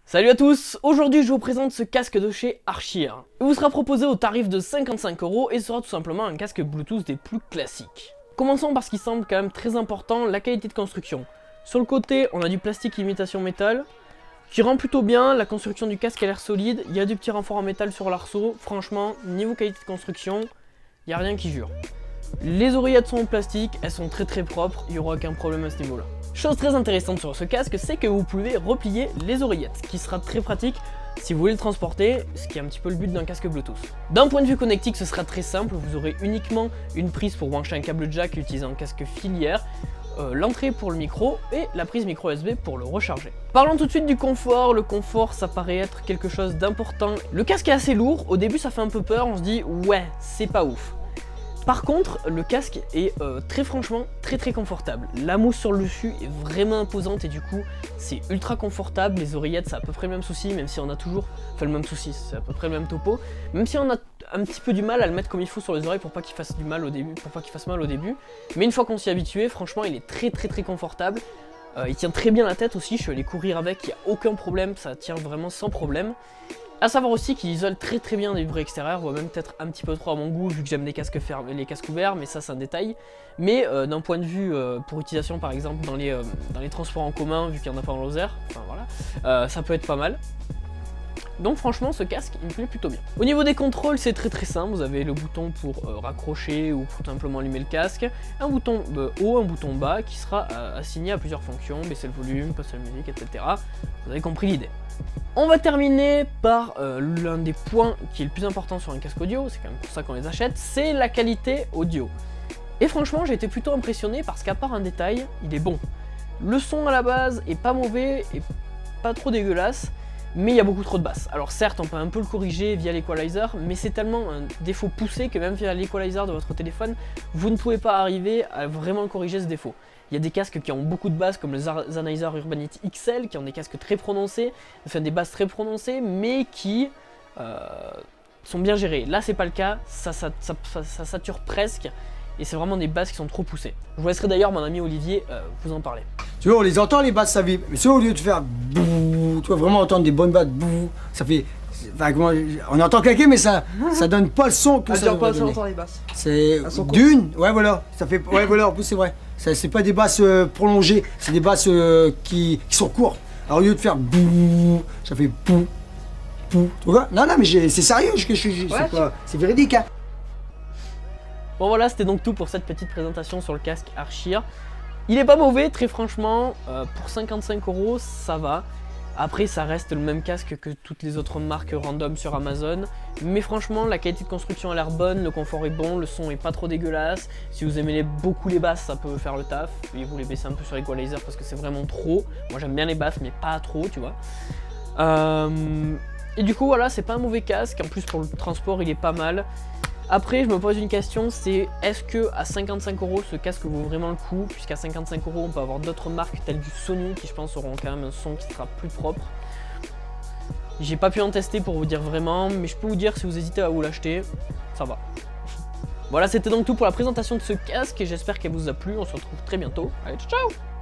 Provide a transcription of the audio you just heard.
Salut à tous, aujourd'hui je vous présente ce casque de chez Archir. Il vous sera proposé au tarif de 55 € et sera tout simplement un casque Bluetooth des plus classiques. Commençons par ce qui semble quand même très important, la qualité de construction. Sur le côté, on a du plastique imitation métal, qui rend plutôt bien, la construction du casque a l'air solide, il y a du petit renfort en métal sur l'arceau, franchement, niveau qualité de construction, il n'y a rien qui jure. Les oreillettes sont en plastique, elles sont très propres, il n'y aura aucun problème à ce niveau-là. Chose très intéressante sur ce casque, c'est que vous pouvez replier les oreillettes, ce qui sera très pratique si vous voulez le transporter, ce qui est un petit peu le but d'un casque Bluetooth. D'un point de vue connectique, ce sera très simple, vous aurez uniquement une prise pour brancher un câble jack utilisant un casque filière, l'entrée pour le micro et la prise micro USB pour le recharger. Parlons tout de suite du confort. Le confort, ça paraît être quelque chose d'important. Le casque est assez lourd, au début ça fait un peu peur, on se dit ouais, c'est pas ouf. Par contre, le casque est très franchement très confortable. La mousse sur le dessus est vraiment imposante et du coup c'est ultra confortable. Les oreillettes c'est à peu près le même souci, même si on a toujours, enfin le même souci, c'est à peu près le même topo. Même si on a un petit peu du mal à le mettre comme il faut sur les oreilles pour pas qu'il fasse du mal au début, pour pas qu'il fasse mal au début. Mais une fois qu'on s'y est habitué, franchement il est très confortable. Il tient très bien la tête aussi, je suis allé courir avec, il n'y a aucun problème, ça tient vraiment sans problème. A savoir aussi qu'il isole très bien des bruits extérieurs, voire même peut-être un petit peu trop à mon goût vu que j'aime les casques ouverts, mais ça c'est un détail. Mais d'un point de vue pour utilisation par exemple dans les transports en commun, vu qu'il n'y en a pas en Lozère, enfin voilà, ça peut être pas mal. Donc franchement ce casque il me plaît plutôt bien. Au niveau des contrôles c'est très simple, vous avez le bouton pour raccrocher ou pour tout simplement allumer le casque, un bouton haut, un bouton bas qui sera assigné à plusieurs fonctions, baisser le volume, passer la musique, etc. Vous avez compris l'idée. On va terminer par l'un des points qui est le plus important sur un casque audio, c'est quand même pour ça qu'on les achète, c'est la qualité audio. Et franchement j'ai été plutôt impressionné parce qu'à part un détail, il est bon. Le son à la base est pas mauvais et pas trop dégueulasse, mais il y a beaucoup trop de basses. Alors certes on peut un peu le corriger via l'equalizer, mais c'est tellement un défaut poussé que même via l'equalizer de votre téléphone, vous ne pouvez pas arriver à vraiment corriger ce défaut. Il y a des casques qui ont beaucoup de basses comme le Sennheiser Urbanity XL, qui ont des casques très prononcés, enfin des basses très prononcées, mais qui sont bien gérés. Là c'est pas le cas, ça sature presque, et c'est vraiment des basses qui sont trop poussées. Je vous laisserai d'ailleurs mon ami Olivier vous en parler. Tu vois, on les entend les basses, ça vibre. Mais si au lieu de faire bouh, tu vas vraiment entendre des bonnes basses, bouh, ça fait. Enfin, on entend claquer, mais ça donne pas le son que ça devrait donner. Les basses. C'est d'une, ouais voilà, ça fait, ouais voilà, en plus c'est vrai. C'est pas des basses prolongées, c'est des basses qui sont courtes. Alors au lieu de faire bouh, ça fait bouh, bouh, tu vois. Non mais c'est sérieux, c'est véridique hein. Bon voilà, c'était donc tout pour cette petite présentation sur le casque Archir. Il est pas mauvais, très franchement, pour 55 € ça va. Après ça reste le même casque que toutes les autres marques random sur Amazon. Mais franchement la qualité de construction a l'air bonne, le confort est bon, le son est pas trop dégueulasse. Si vous aimez beaucoup les basses ça peut faire le taf. Et vous les baissez un peu sur l'equalizer parce que c'est vraiment trop. Moi j'aime bien les basses mais pas trop tu vois. Et du coup voilà, c'est pas un mauvais casque, en plus pour le transport il est pas mal. Après je me pose une question, c'est est-ce que à 55 € ce casque vaut vraiment le coup, puisqu'à 55 € on peut avoir d'autres marques telles du Sony qui je pense auront quand même un son qui sera plus propre. J'ai pas pu en tester pour vous dire vraiment, mais je peux vous dire si vous hésitez à vous l'acheter, ça va. Voilà, c'était donc tout pour la présentation de ce casque et j'espère qu'elle vous a plu, on se retrouve très bientôt. Allez, ciao ciao.